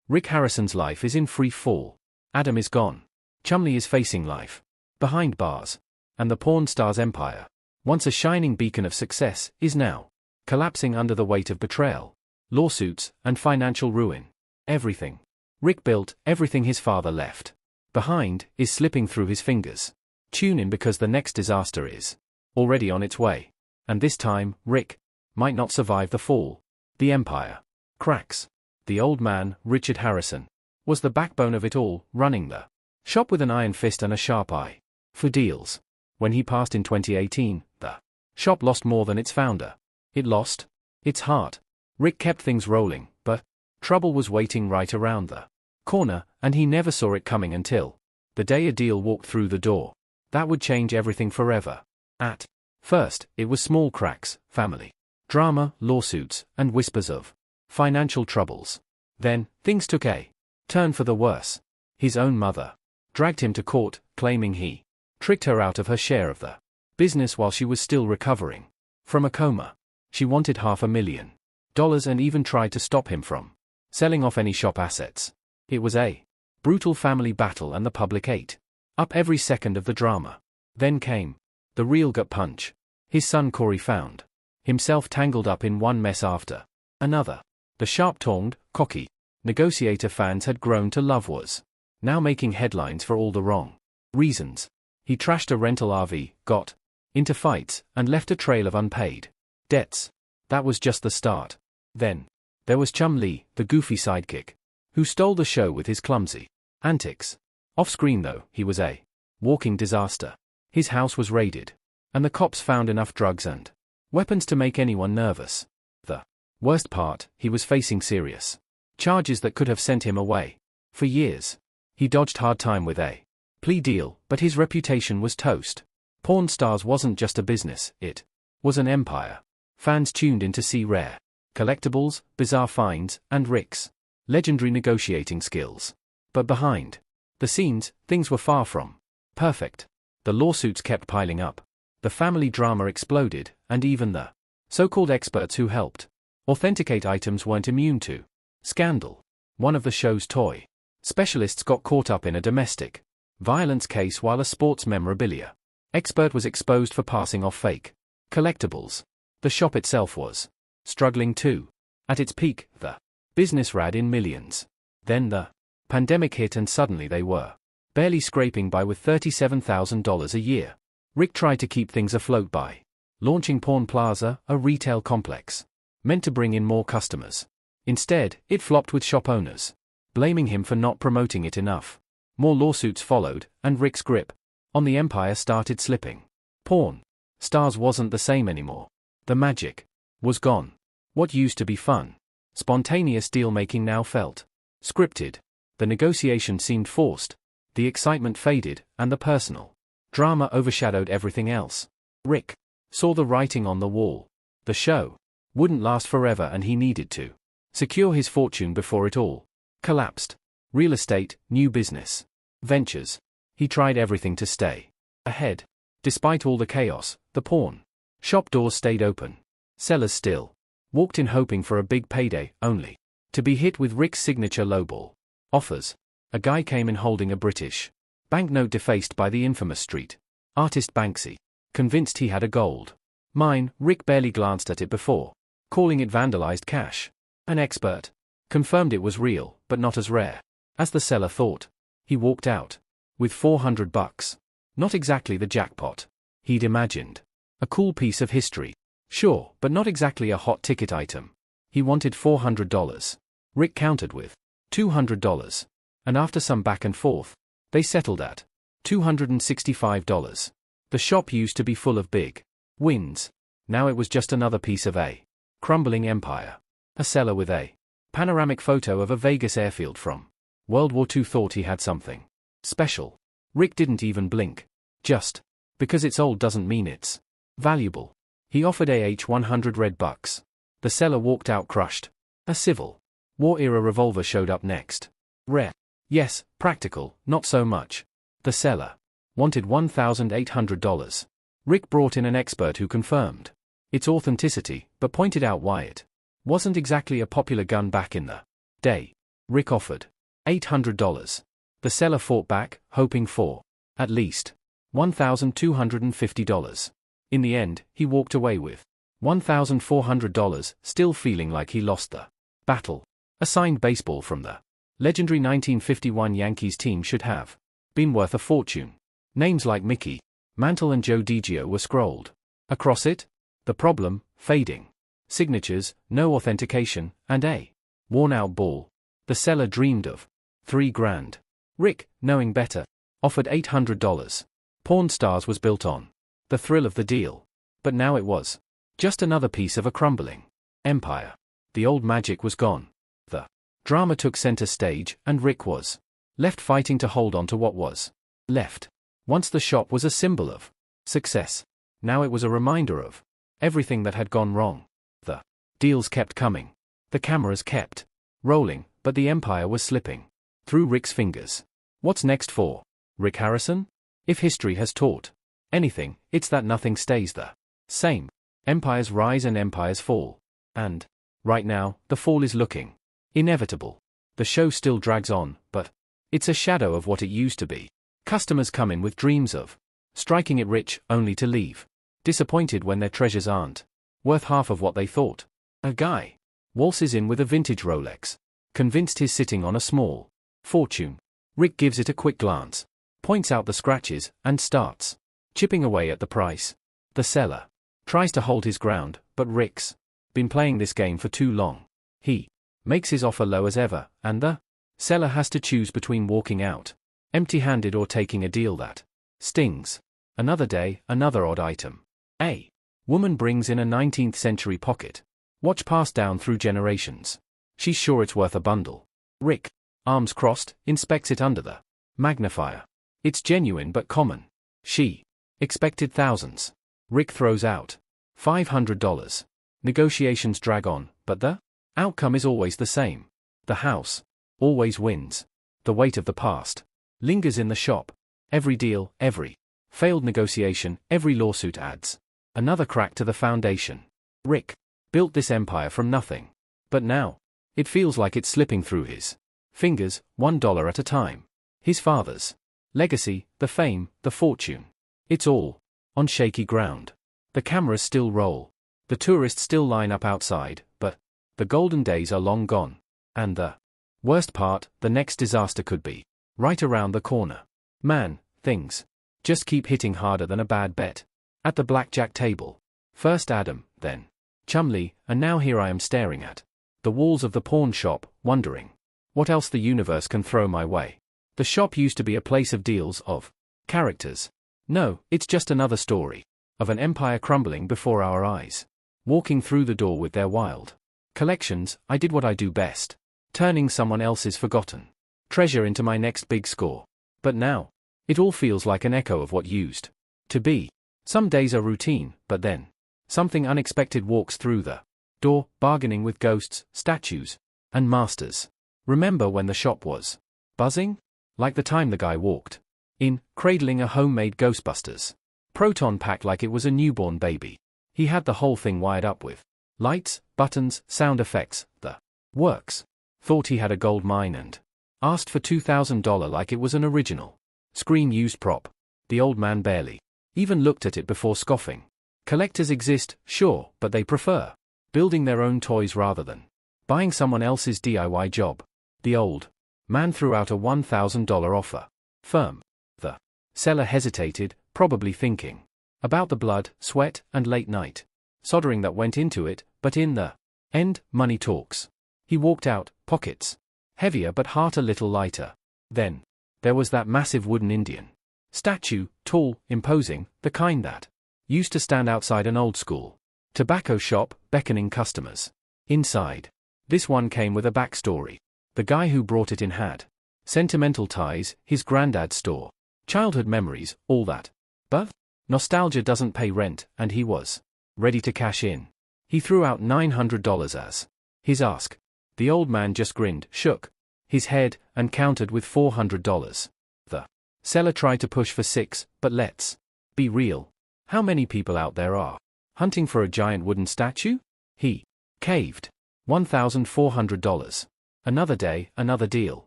Rick Harrison's life is in free fall. Adam is gone. Chumlee is facing life behind bars. And the porn star's empire, once a shining beacon of success, is now collapsing under the weight of betrayal, lawsuits, and financial ruin. Everything Rick built, everything his father left behind, is slipping through his fingers. Tune in, because the next disaster is already on its way. And this time, Rick might not survive the fall. The empire cracks. The old man, Richard Harrison, was the backbone of it all, running the shop with an iron fist and a sharp eye for deals. When he passed in 2018, the shop lost more than its founder. It lost its heart. Rick kept things rolling, but trouble was waiting right around the corner, and he never saw it coming until the day a deal walked through the door that would change everything forever. At first, it was small cracks, family drama, lawsuits, and whispers of financial troubles. Then, things took a turn for the worse. His own mother dragged him to court, claiming he tricked her out of her share of the business while she was still recovering from a coma. She wanted $500,000 and even tried to stop him from selling off any shop assets. It was a brutal family battle, and the public ate up every second of the drama. Then came the real gut punch. His son Corey found himself tangled up in one mess after another. The sharp-tongued, cocky negotiator fans had grown to love was now making headlines for all the wrong reasons. He trashed a rental RV, got into fights, and left a trail of unpaid debts. That was just the start. Then there was Chumlee, the goofy sidekick, who stole the show with his clumsy antics. Off-screen, though, he was a walking disaster. His house was raided, and the cops found enough drugs and weapons to make anyone nervous. The worst part, he was facing serious charges that could have sent him away for years. He dodged hard time with a plea deal, but his reputation was toast. Porn Stars wasn't just a business, it was an empire. Fans tuned in to see rare collectibles, bizarre finds, and Rick's legendary negotiating skills. But behind the scenes, things were far from perfect. The lawsuits kept piling up. The family drama exploded, and even the so-called experts who helped authenticate items weren't immune to scandal. One of the show's toy specialists got caught up in a domestic violence case, while a sports memorabilia expert was exposed for passing off fake collectibles. The shop itself was struggling too. At its peak, the business ran in millions. Then the pandemic hit, and suddenly they were barely scraping by with $37,000 a year. Rick tried to keep things afloat by launching Porn Plaza, a retail complex meant to bring in more customers. Instead, it flopped, with shop owners blaming him for not promoting it enough. More lawsuits followed, and Rick's grip on the empire started slipping. Porn Stars wasn't the same anymore. The magic was gone. What used to be fun, spontaneous deal-making now felt scripted. The negotiation seemed forced. The excitement faded, and the personal drama overshadowed everything else. Rick saw the writing on the wall. The show wouldn't last forever, and he needed to secure his fortune before it all collapsed. Real estate, new business ventures. He tried everything to stay ahead. Despite all the chaos, the pawn shop doors stayed open. Sellers still walked in hoping for a big payday, only to be hit with Rick's signature lowball offers. A guy came in holding a British banknote defaced by the infamous street artist Banksy. Convinced he had a gold mine, Rick barely glanced at it before calling it vandalized cash. An expert confirmed it was real, but not as rare as the seller thought. He walked out with $400. Not exactly the jackpot he'd imagined. A cool piece of history, sure, but not exactly a hot ticket item. He wanted $400. Rick countered with $200. And after some back and forth, they settled at $265. The shop used to be full of big wins. Now it was just another piece of a crumbling empire. A seller with a panoramic photo of a Vegas airfield from World War II thought he had something special. Rick didn't even blink. Just because it's old doesn't mean it's valuable. He offered $100 red bucks. The seller walked out crushed. A Civil War-era revolver showed up next. Rare. Yes, practical, not so much. The seller wanted $1,800. Rick brought in an expert who confirmed its authenticity, but pointed out why it wasn't exactly a popular gun back in the day. Rick offered $800. The seller fought back, hoping for at least $1,250. In the end, he walked away with $1,400, still feeling like he lost the battle. A signed baseball from the legendary 1951 Yankees team should have been worth a fortune. Names like Mickey Mantle and Joe DiGio were scrolled across it. The problem, fading signatures, no authentication, and a worn-out ball. The seller dreamed of $3,000. Rick, knowing better, offered $800. Pawn Stars was built on the thrill of the deal. But now it was just another piece of a crumbling empire. The old magic was gone. The drama took center stage, and Rick was left fighting to hold on to what was left. Once the shop was a symbol of success. Now it was a reminder of everything that had gone wrong. The deals kept coming. The cameras kept rolling, but the empire was slipping through Rick's fingers. What's next for Rick Harrison? If history has taught anything, it's that nothing stays the same. Empires rise and empires fall. And right now, the fall is looking inevitable. The show still drags on, but it's a shadow of what it used to be. Customers come in with dreams of striking it rich, only to leave disappointed when their treasures aren't worth half of what they thought. A guy waltzes in with a vintage Rolex, convinced he's sitting on a small fortune. Rick gives it a quick glance, points out the scratches, and starts chipping away at the price. The seller tries to hold his ground, but Rick's been playing this game for too long. He makes his offer low as ever, and the seller has to choose between walking out empty-handed or taking a deal that stings. Another day, another odd item. A woman brings in a 19th century pocket watch passed down through generations. She's sure it's worth a bundle. Rick, arms crossed, inspects it under the magnifier. It's genuine but common. She expected thousands. Rick throws out $500. Negotiations drag on, but the outcome is always the same. The house always wins. The weight of the past lingers in the shop. Every deal, every failed negotiation, every lawsuit adds another crack to the foundation. Rick built this empire from nothing. But now, it feels like it's slipping through his fingers, $1 at a time. His father's legacy, the fame, the fortune. It's all on shaky ground. The cameras still roll. The tourists still line up outside, but the golden days are long gone. And the worst part, the next disaster could be right around the corner. Man, things just keep hitting harder than a bad bet. At the blackjack table. First Adam, then Chumlee, and now here I am staring at the walls of the pawn shop, wondering what else the universe can throw my way. The shop used to be a place of deals, of characters. No, it's just another story of an empire crumbling before our eyes. Walking through the door with their wild collections, I did what I do best, turning someone else's forgotten treasure into my next big score. But now, it all feels like an echo of what used to be. Some days are routine, but then something unexpected walks through the door, bargaining with ghosts, statues, and masters. Remember when the shop was buzzing? Like the time the guy walked in, cradling a homemade Ghostbusters proton pack like it was a newborn baby. He had the whole thing wired up with lights, buttons, sound effects, the works. Thought he had a gold mine and asked for $2,000 like it was an original screen-used prop. The old man barely even looked at it before scoffing. Collectors exist, sure, but they prefer building their own toys rather than buying someone else's DIY job. The old man threw out a $1,000 offer. Firm. The seller hesitated, probably thinking about the blood, sweat, and late night soldering that went into it, but in the end, money talks. He walked out, pockets heavier but heart a little lighter. Then there was that massive wooden Indian statue, tall, imposing, the kind that used to stand outside an old-school tobacco shop, beckoning customers inside. This one came with a backstory. The guy who brought it in had sentimental ties, his granddad's store, childhood memories, all that. But nostalgia doesn't pay rent, and he was ready to cash in. He threw out $900 as his ask. The old man just grinned, shook his head, and countered with $400. The seller tried to push for $600, but let's be real. How many people out there are hunting for a giant wooden statue? He caved. $1,400. Another day, another deal.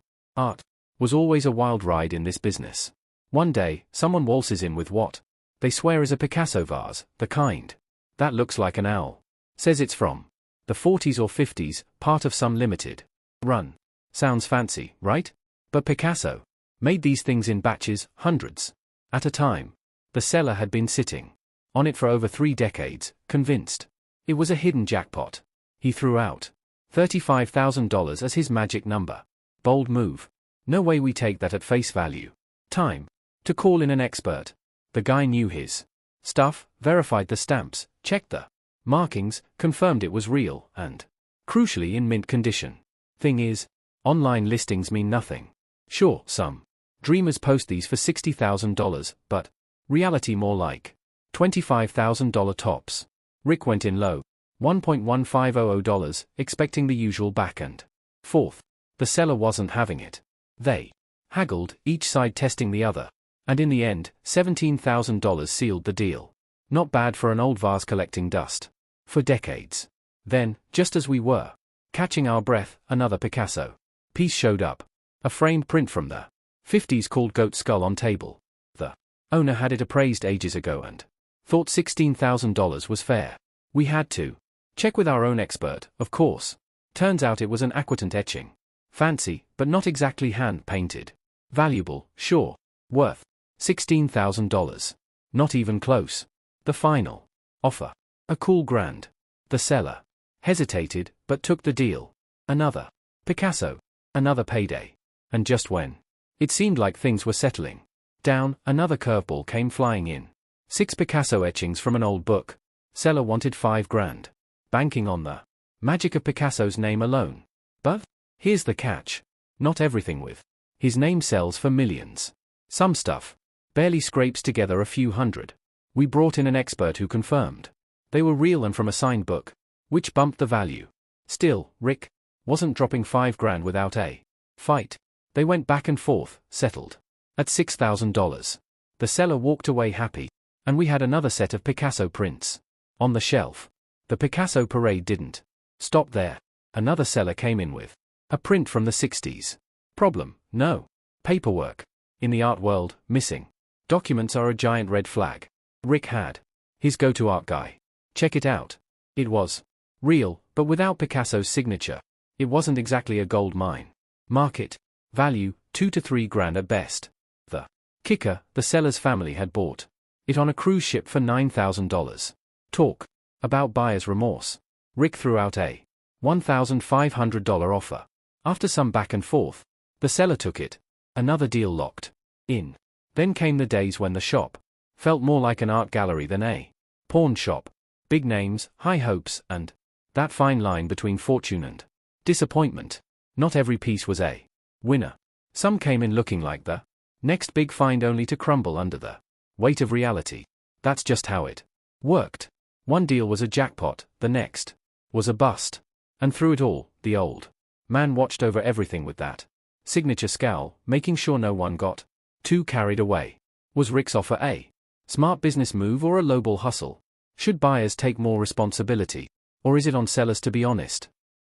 Art was always a wild ride in this business. One day, someone waltzes in with what they swear is a Picasso vase, the kind that looks like an owl. Says it's from the 40s or 50s, part of some limited run. Sounds fancy, right? But Picasso made these things in batches, hundreds at a time. The seller had been sitting on it for over 3 decades, convinced it was a hidden jackpot. He threw out $35,000 as his magic number. Bold move. No way we take that at face value. Time to call in an expert. The guy knew his stuff, verified the stamps, checked the markings, confirmed it was real, and, crucially, in mint condition. Thing is, online listings mean nothing. Sure, some dreamers post these for $60,000, but reality more like $25,000 tops. Rick went in low, $1,150, expecting the usual back and forth. The seller wasn't having it. They haggled, each side testing the other, and in the end, $17,000 sealed the deal. Not bad for an old vase collecting dust for decades. Then, just as we were catching our breath, another Picasso piece showed up. A framed print from the 50s called Goat Skull on table. The owner had it appraised ages ago and thought $16,000 was fair. We had to check with our own expert, of course. Turns out it was an aquatant etching. Fancy, but not exactly hand-painted. Valuable, sure. Worth $16,000. Not even close. The final offer. A cool grand. The seller hesitated, but took the deal. Another Picasso. Another payday. And just when it seemed like things were settling down, another curveball came flying in. 6 Picasso etchings from an old book. Seller wanted $5,000. Banking on the magic of Picasso's name alone. But here's the catch. Not everything with his name sells for millions. Some stuff barely scrapes together a few hundred. We brought in an expert who confirmed they were real and from a signed book, which bumped the value. Still, Rick wasn't dropping $5,000 without a fight. They went back and forth, settled at $6,000. The seller walked away happy, and we had another set of Picasso prints on the shelf. The Picasso parade didn't stop there. Another seller came in with a print from the 60s. Problem: no paperwork. In the art world, missing documents are a giant red flag. Rick had his go-to art guy check it out. It was real, but without Picasso's signature. It wasn't exactly a gold mine. Market value, $2,000 to $3,000 at best. The kicker: the seller's family had bought it on a cruise ship for $9,000. Talk about buyer's remorse. Rick threw out a $1,500 offer. After some back and forth, the seller took it. Another deal locked in. Then came the days when the shop felt more like an art gallery than a pawn shop. Big names, high hopes, and that fine line between fortune and disappointment. Not every piece was a winner. Some came in looking like the next big find only to crumble under the weight of reality. That's just how it worked. One deal was a jackpot, the next was a bust. And through it all, the old man watched over everything with that signature scowl, making sure no one got too carried away. Was Rick's offer a smart business move or a lowball hustle? Should buyers take more responsibility? Or is it on sellers to be honest?